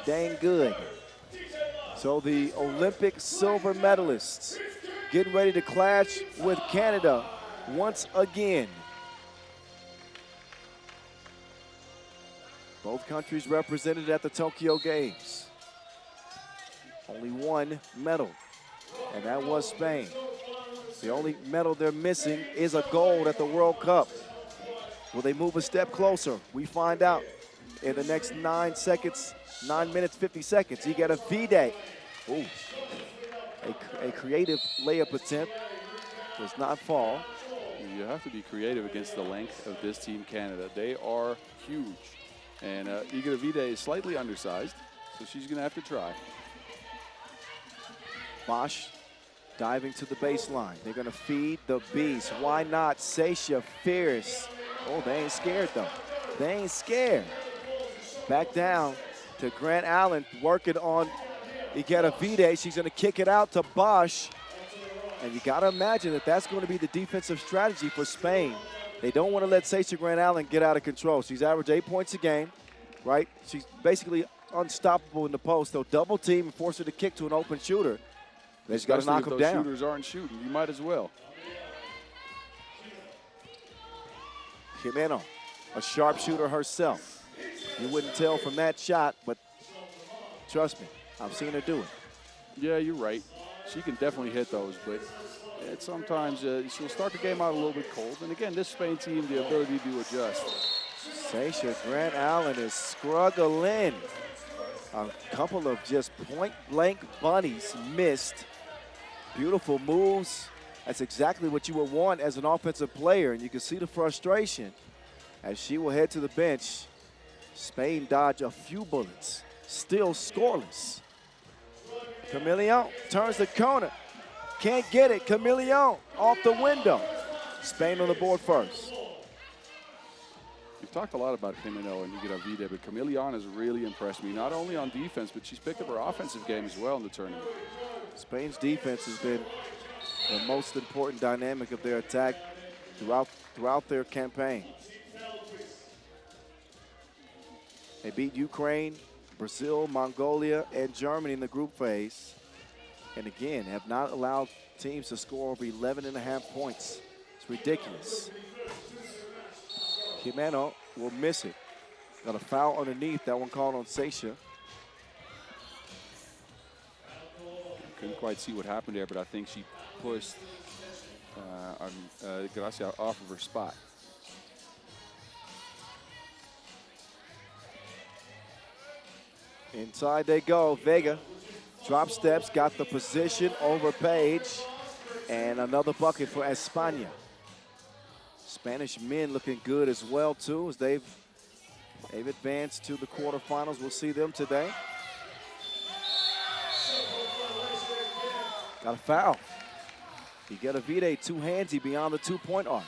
dang good. So the Olympic silver medalists getting ready to clash with Canada once again. Both countries represented at the Tokyo Games. Only one medal, and that was Spain. The only medal they're missing is a gold at the World Cup. Will they move a step closer? We find out in the next 9 minutes, 50 seconds. Ulaanbaatar. Ooh, a creative layup attempt does not fall. You have to be creative against the length of this team, Canada. They are huge. And Ulaanbaatar is slightly undersized, so she's going to have to try. Bosch diving to the baseline. They're going to feed the beast. Why not? Sasha fierce. Oh, they ain't scared, though. They ain't scared. Back down to Grant Allen, working on Ulaanbaatar. She's going to kick it out to Bosch. And you got to imagine that that's going to be the defensive strategy for Spain. They don't want to let Sasha Grant Allen get out of control. She's averaged 8 points a game, right? She's basically unstoppable in the post. They'll double team and force her to kick to an open shooter. They just got to knock them down. Shooters aren't shooting. You might as well. Jimeno, a sharpshooter herself. You wouldn't tell from that shot, but trust me, I've seen her do it. Yeah, you're right. She can definitely hit those, but sometimes she'll start the game out a little bit cold. And again, this Spain team, the ability to adjust. Sasha Grant Allen is struggling. A couple of just point-blank bunnies missed. Beautiful moves. That's exactly what you would want as an offensive player, and you can see the frustration as she will head to the bench. Spain dodged a few bullets, still scoreless. Camillion turns the corner. Can't get it. Camillion off the window. Spain on the board first. We've talked a lot about Jimeno and Ulaanbaatar, but Camillion has really impressed me, not only on defense, but she's picked up her offensive game as well in the tournament. Spain's defense has been the most important dynamic of their attack throughout their campaign. They beat Ukraine, Brazil, Mongolia, and Germany in the group phase. And again, have not allowed teams to score over 11.5 points. It's ridiculous. Jimeno will miss it. Got a foul underneath. That one called on Sasha. Couldn't quite see what happened there, but I think she pushed Gracia off of her spot. Inside they go. Vega drop steps, got the position over Page, and another bucket for España. Spanish men looking good as well too, as they've advanced to the quarterfinals. We'll see them today. Got a foul. Ulaanbaatar two-handsy beyond the two-point arc.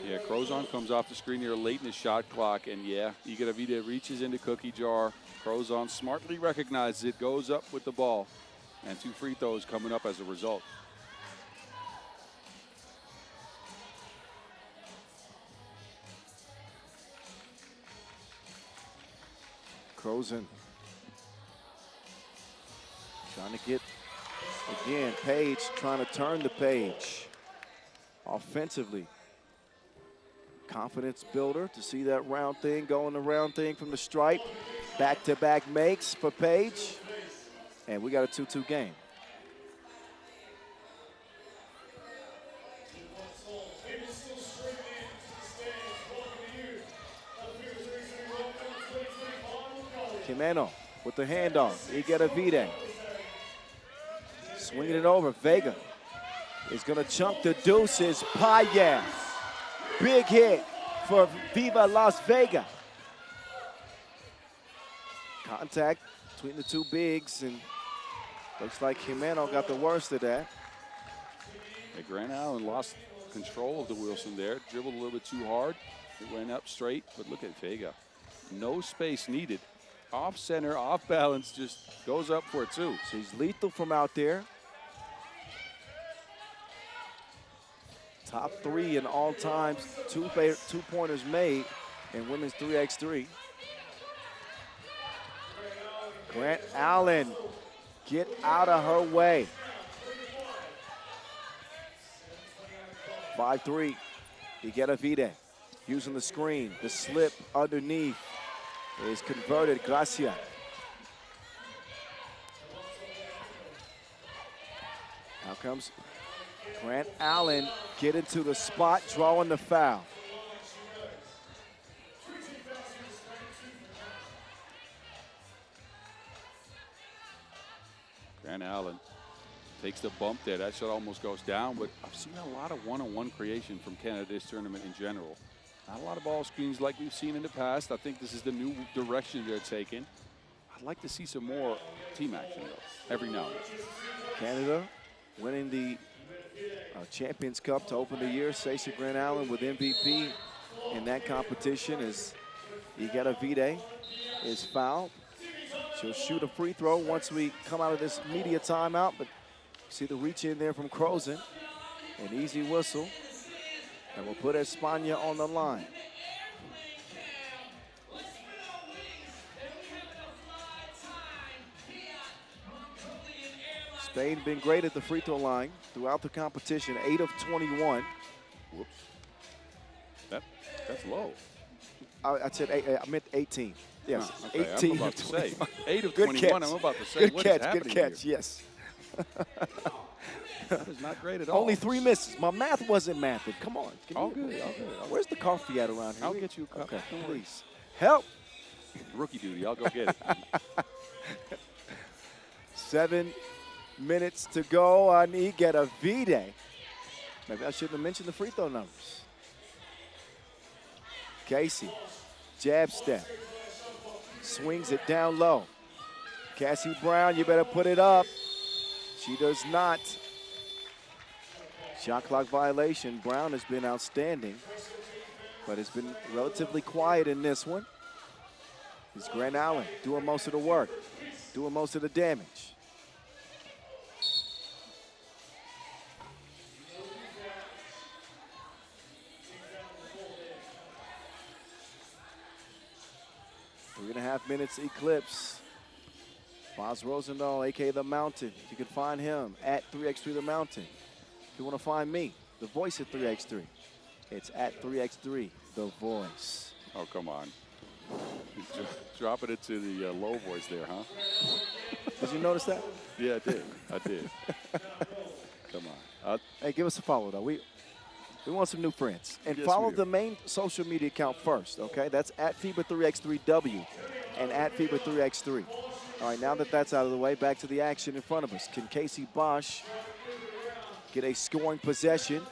Yeah, Crozon comes off the screen here late in the shot clock, and yeah, Ulaanbaatar reaches into cookie jar. Crozon smartly recognizes it, goes up with the ball, and 2 free throws coming up as a result. Crozon trying to get, again, Page trying to turn the page offensively. Confidence builder to see that round thing going the round thing from the stripe. Back-to-back makes for Page. And we got a 2-2 game. Jimeno with the handoff. Ulaanbaatar swinging it over. Vega is going to chunk the deuces. Payet. Big hit for Viva Las Vegas. Contact between the two bigs, and looks like Jimeno got the worst of that. Yeah, Grant Allen lost control of the Wilson there. Dribbled a little bit too hard. It went up straight, but look at Vega. No space needed. Off center, off balance, just goes up for it too. She's lethal from out there. Top 3 in all times, two-pointers made in women's 3x3. Grant Allen, get out of her way. 5-3. Ulaanbaatar using the screen. The slip underneath is converted. Gracia. Now comes Grant Allen, get into the spot, drawing the foul. Grant Allen takes the bump there. That shot almost goes down, but I've seen a lot of one-on-one creation from Canada this tournament in general. Not a lot of ball screens like we've seen in the past. I think this is the new direction they're taking. I'd like to see some more team action, though, every now and then. Canada winning the Champions Cup to open the year. Sasha Grant Allen with MVP in that competition as Ulaanbaatar is fouled. She'll shoot a free throw once we come out of this media timeout, but see the reach in there from Crozen. An easy whistle. And we'll put España on the line. Spain been great at the free throw line throughout the competition, 8 of 21. Whoops. That's low. I said 8, I meant 18. Yes, okay. 18 I'm about of to 21. say 8 of Good 21. catch. I'm about to say Good what catch, is happening good catch, here? yes. That is not great at all. Only 3 misses. My math wasn't mathing. Come on. All good, all good. Where's the coffee at around here? I'll get you a cup. Okay, Don't worry. please. Help. Rookie duty. I'll go get it. 7 minutes to go on Ulaanbaatar. Maybe I shouldn't have mentioned the free throw numbers. Casey, jab step. Swings it down low. Cassie Brown, you better put it up. She does not. Shot clock violation. Brown has been outstanding, but it's been relatively quiet in this one. It's Grant Allen doing most of the work, doing most of the damage. Three and a half minutes eclipse. Boz Rosendahl, a.k.a. The Mountain. You can find him at 3x3 The Mountain. If you want to find me, the voice at 3x3, it's at 3x3 The Voice. Oh, come on. Dropping it to the low voice there, huh? Did you notice that? Yeah, I did. I did. Come on. Hey, give us a follow, though. We want some new friends. And Yes, follow we do. the main social media account first, okay? That's at FIBA 3x3W and at FIBA 3x3. All right, now that that's out of the way, back to the action in front of us. Can Casey Bosch get a scoring possession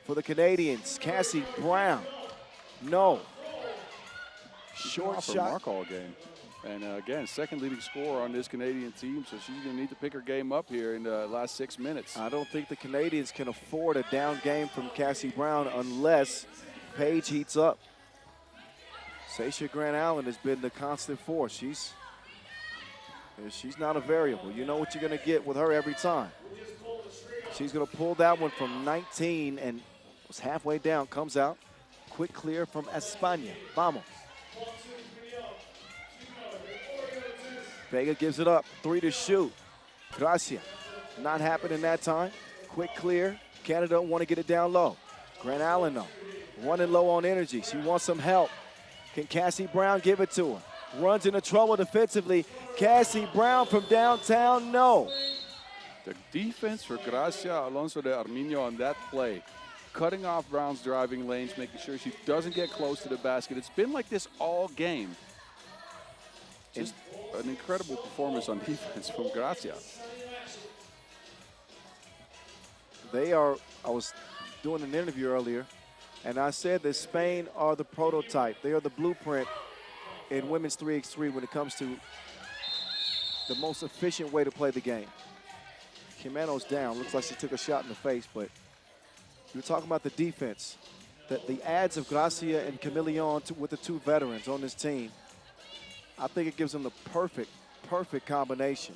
for the Canadians? Cassie Brown, no. Short Off her shot. mark all game. And again, second leading scorer on this Canadian team, so she's going to need to pick her game up here in the last 6 minutes. I don't think the Canadians can afford a down game from Cassie Brown unless Paige heats up. Sasha Grant Allen has been the constant force. She's not a variable. You know what you're going to get with her every time. She's going to pull that one from 19 and was halfway down, comes out. Quick clear from España. Vamos. Vega gives it up. 3 to shoot. Gracia. Not happening that time. Quick clear. Canada want to get it down low. Grant Allen, though, running low on energy. She wants some help. Can Cassie Brown give it to her? Runs into trouble defensively. Cassie Brown from downtown, no. The defense for Gracia Alonso de Armiño on that play, cutting off Brown's driving lanes, making sure she doesn't get close to the basket. It's been like this all game. Just an incredible performance on defense from Gracia. I was doing an interview earlier, and I said that Spain are the prototype. They are the blueprint in women's 3x3 when it comes to the most efficient way to play the game. Jimeno's down. Looks like she took a shot in the face, but you were talking about the defense. The ads of Gracia and Camilleon with the 2 veterans on this team, I think it gives them the perfect combination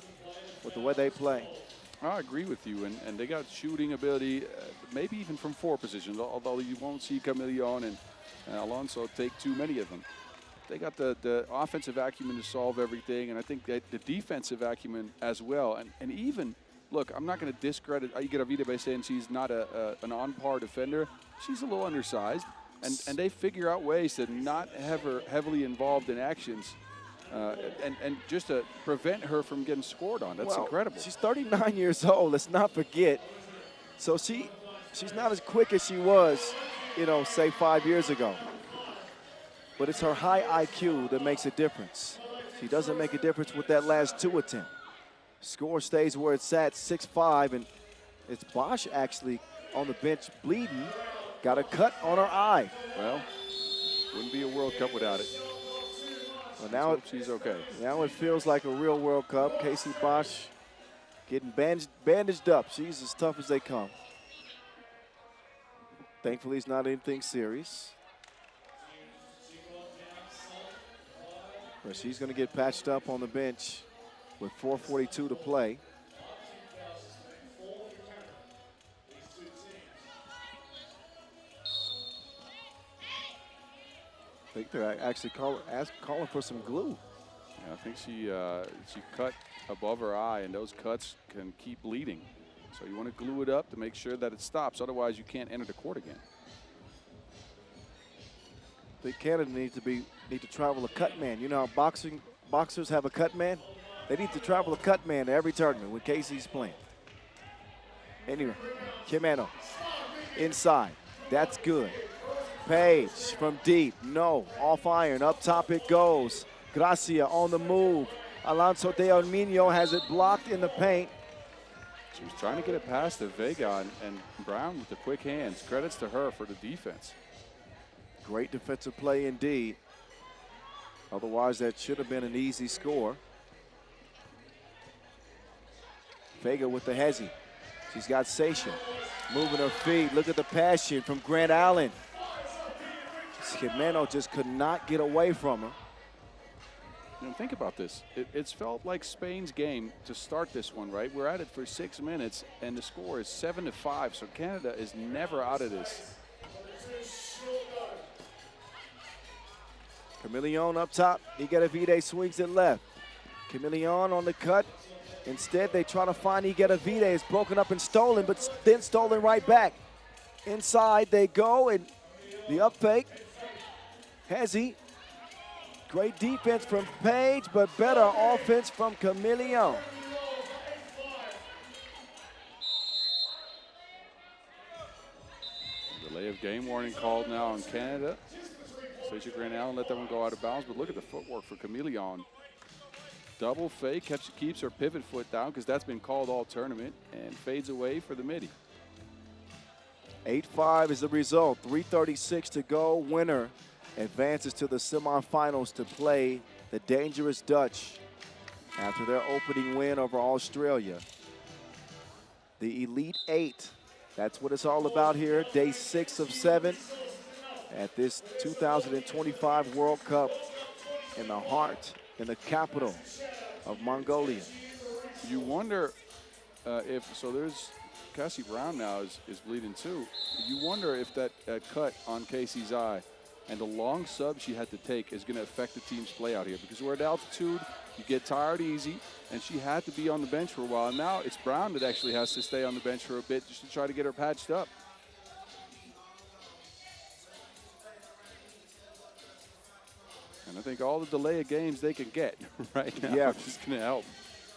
with the way they play. I agree with you, and they got shooting ability, maybe even from 4 positions, although you won't see Camilleon and Alonso take too many of them. They got the offensive acumen to solve everything, and I think that the defensive acumen as well. And even, look, I'm not going to discredit Ulaanbaatar by saying she's not an on-par defender. She's a little undersized, and they figure out ways to not have her heavily involved in actions and just to prevent her from getting scored on. That's incredible. She's 39 years old, let's not forget. So she's not as quick as she was, you know, say 5 years ago. But it's her high IQ that makes a difference. She doesn't make a difference with that last 2 attempts. Score stays where it's at, 6-5, and it's Bosch actually on the bench bleeding. Got a cut on her eye. Well, wouldn't be a World Cup without it. Well, now she's okay. Now it feels like a real World Cup. Casey Bosch getting bandaged up. She's as tough as they come. Thankfully, it's not anything serious. But she's going to get patched up on the bench with 4:42 to play. I think they're actually calling for some glue. Yeah, I think she cut above her eye, and those cuts can keep bleeding. So you want to glue it up to make sure that it stops. Otherwise, you can't enter the court again. I think Canada need to travel a cut man. You know how boxers have a cut man? They need to travel a cut man to every tournament when Casey's playing. Anyway, Kimano inside. That's good. Page from deep. No. Off iron. Up top it goes. Gracia on the move. Alonso de Arminio has it blocked in the paint. She was trying to get it past to Vega, and Brown with the quick hands. Credits to her for the defense. Great defensive play indeed. Otherwise, that should have been an easy score. Vega with the hezzy. She's got Sasha moving her feet. Look at the passion from Grant Allen. Kimano just could not get away from her. You know, think about this. It's felt like Spain's game to start this one, right? We're at it for 6 minutes, and the score is 7-5. So Canada is never out of this. Camillion up top. Igueravide swings it left. Camillion on the cut. Instead, they try to find Igueravide. It's broken up and stolen, but then stolen right back. Inside they go, and the up fake. Hezzy. Great defense from Page, but better offense from Camillion. Delay of game warning called now on Canada. Sasha Grant Allen let that one go out of bounds, but look at the footwork for Camillion. Double fake, keeps her pivot foot down because that's been called all tournament, and fades away for the midi. 8-5 is the result. 3:36 to go. Winner advances to the semifinals to play the dangerous Dutch after their opening win over Australia. The Elite Eight, that's what it's all about here. Day 6 of 7 at this 2025 World Cup in the heart, in the capital of Mongolia. You wonder so there's Cassie Brown now is bleeding too. You wonder if that cut on Casey's eye and the long sub she had to take is going to affect the team's play out here, because we're at altitude, you get tired easy, and she had to be on the bench for a while. And now it's Brown that actually has to stay on the bench for a bit just to try to get her patched up. And I think all the delay of games they can get right now is going to help,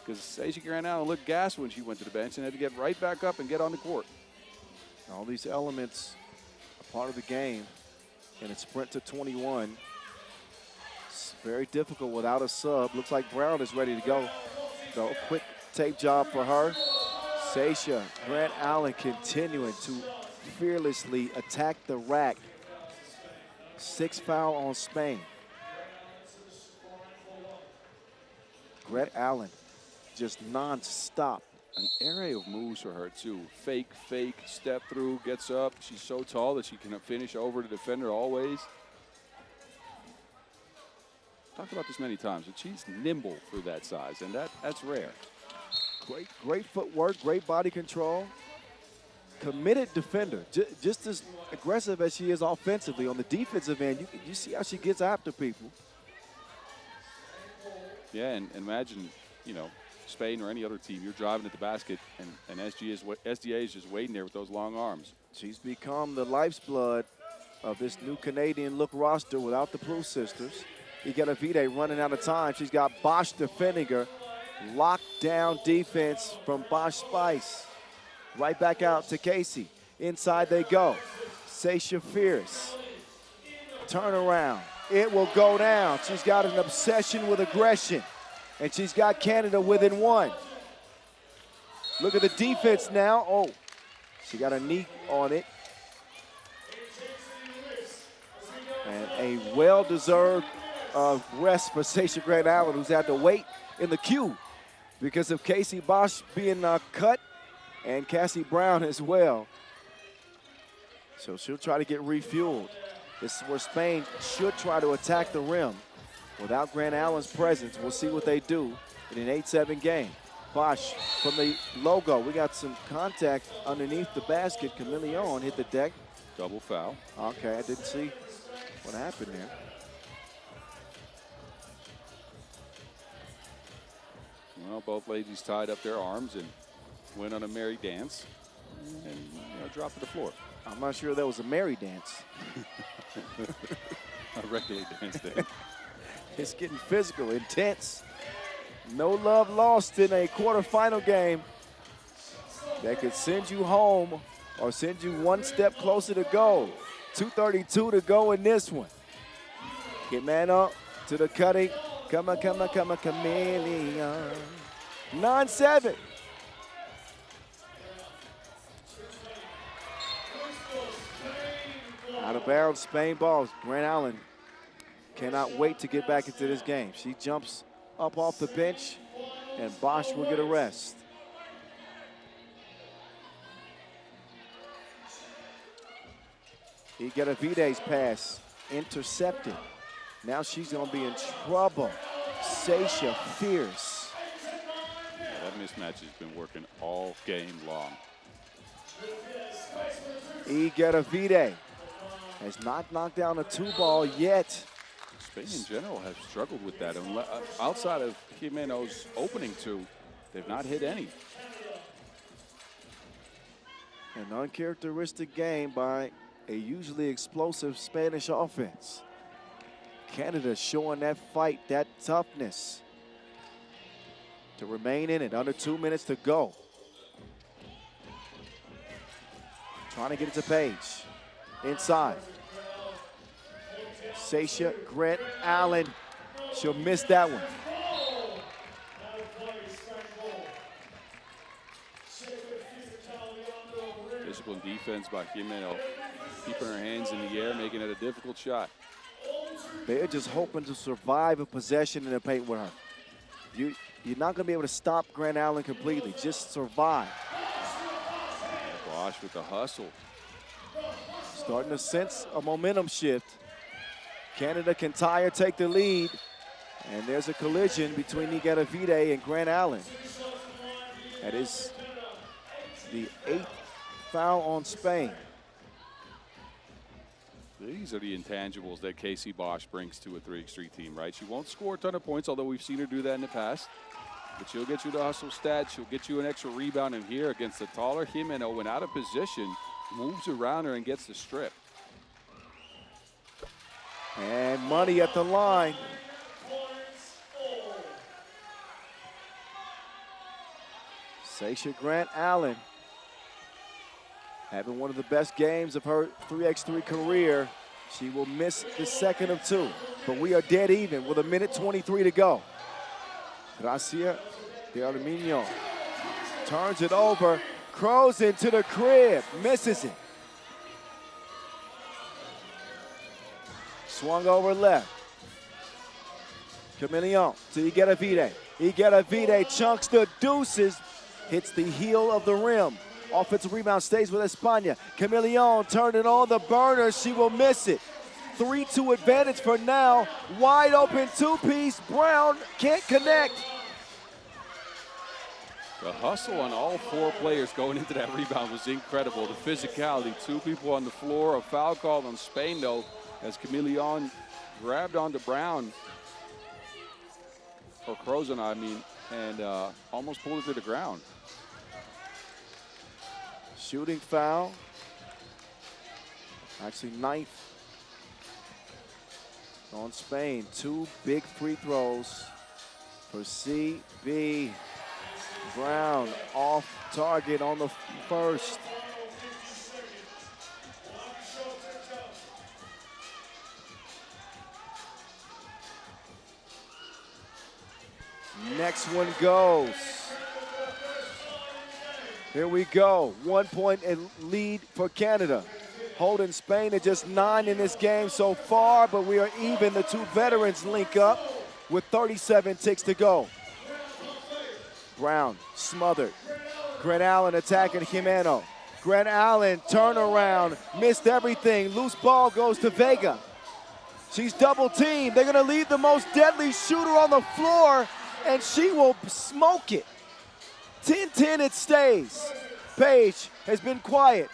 because Sasha Grant Allen looked gassed when she went to the bench and had to get right back up and get on the court. All these elements are part of the game. And it's sprint to 21. It's very difficult without a sub. Looks like Brown is ready to go. So quick tape job for her. Sasha Grant Allen continuing to fearlessly attack the rack. 6 foul on Spain. Grant Allen just non-stop. An array of moves for her too. Fake, step through, gets up. She's so tall that she can finish over the defender always. Talked about this many times, but she's nimble for that size, and that's rare. Great footwork, great body control. Committed defender, just as aggressive as she is offensively. On the defensive end, you see how she gets after people. Yeah, and imagine, you know, Spain or any other team, you're driving at the basket, and SDA is just waiting there with those long arms. She's become the lifeblood of this new Canadian look roster without the Prue sisters. Ulaanbaatar running out of time. She's got Bosch defending her. Lockdown defense from Bosch Spice. Right back out to Casey. Inside they go. Sasha Fierce. Turnaround. It will go down. She's got an obsession with aggression. And she's got Canada within one. Look at the defense now. Oh, she got a knee on it. And a well-deserved rest for Sasha Grant Allen, who's had to wait in the queue because of Casey Bosch being cut and Cassie Brown as well. So she'll try to get refueled. This is where Spain should try to attack the rim. Without Grant Allen's presence, we'll see what they do in an 8-7 game. Bosch from the logo. We got some contact underneath the basket. Camilleon hit the deck. Double foul. Okay, I didn't see what happened there. Well, both ladies tied up their arms and went on a merry dance and dropped to the floor. I'm not sure that was a merry dance. A regular dance there. It's getting physical, intense. No love lost in a quarterfinal game that could send you home or send you one step closer to goal. 2:32 to go in this one. Get man up to the cutting. Come on, Chameleon. 9-7. Out of bounds, Spain balls. Grant Allen cannot wait to get back into this game. She jumps up off the bench, and Bosch will get a rest. Ulaanbaatar's pass intercepted. Now she's going to be in trouble. Sasha Fierce. That mismatch has been working all game long. Ulaanbaatar has not knocked down a 2-ball yet. Spain in general has struggled with that. Outside of Jimeno's opening two, they've not hit any. An uncharacteristic game by a usually explosive Spanish offense. Canada showing that fight, that toughness to remain in it. Under 2 minutes to go. Trying to get it to Paige. Inside. Sasha Grant Allen. She'll miss that one. Physical defense by Jimeno. Keeping her hands in the air, making it a difficult shot. They're just hoping to survive a possession in the paint with her. You're not going to be able to stop Grant Allen completely. Just survive. Bosch with the hustle. Starting to sense a momentum shift. Canada can tie or take the lead. And there's a collision between Ulaanbaatar and Grant Allen. That is the 8th foul on Spain. These are the intangibles that Casey Bosch brings to a 3x3 team, right? She won't score a ton of points, although we've seen her do that in the past. But she'll get you the hustle stats. She'll get you an extra rebound. And here against the taller Jimeno, when out of position, moves around her and gets the strip. And money at the line. Sasha Grant Allen having one of the best games of her 3x3 career. She will miss the second of two, but we are dead even with 1:23 to go. Gracia de Arminio turns it over, crows into the crib, misses it. Swung over left. Camilleon to Ulaanbaatar. Ulaanbaatar chunks the deuces, hits the heel of the rim. Offensive rebound stays with España. Camilleon turned it on the burner. She will miss it. 3-2 advantage for now. Wide open two-piece. Brown can't connect. The hustle on all four players going into that rebound was incredible. The physicality, two people on the floor. A foul called on Spain, though, as Camilleon grabbed onto Brown. or Crozon, I mean, and almost pulled it to the ground. Shooting foul. Actually, ninth on Spain. 2 big free throws for CB. Brown off target on the first. Next one goes. Here we go. 1 point lead for Canada. Holding Spain at just 9 in this game so far, but we are even. The 2 veterans link up with 37 ticks to go. Brown smothered. Grant Allen attacking Jimeno. Grant Allen turnaround, missed everything. Loose ball goes to Vega. She's double teamed. They're gonna leave the most deadly shooter on the floor, and she will smoke it. 10-10 it stays. Paige has been quiet.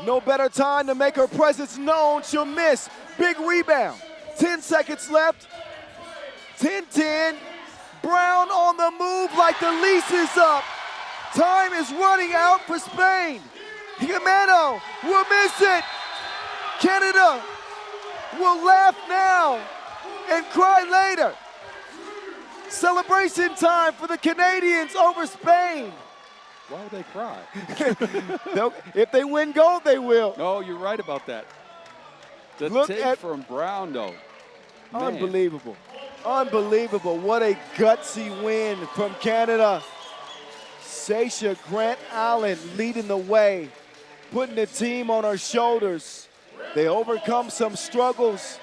No better time to make her presence known. She'll miss. Big rebound. 10 seconds left. 10-10. Brown on the move like the lease is up. Time is running out for Spain. Jimeno will miss it. Canada will laugh now and cry later. Celebration time for the Canadians over Spain. Why would they cry? If they win gold, they will. No, you're right about that. The Look take at from Brown, though. Man. Unbelievable. Unbelievable. What a gutsy win from Canada. Sasha Grant Allen leading the way, putting the team on her shoulders. They overcome some struggles.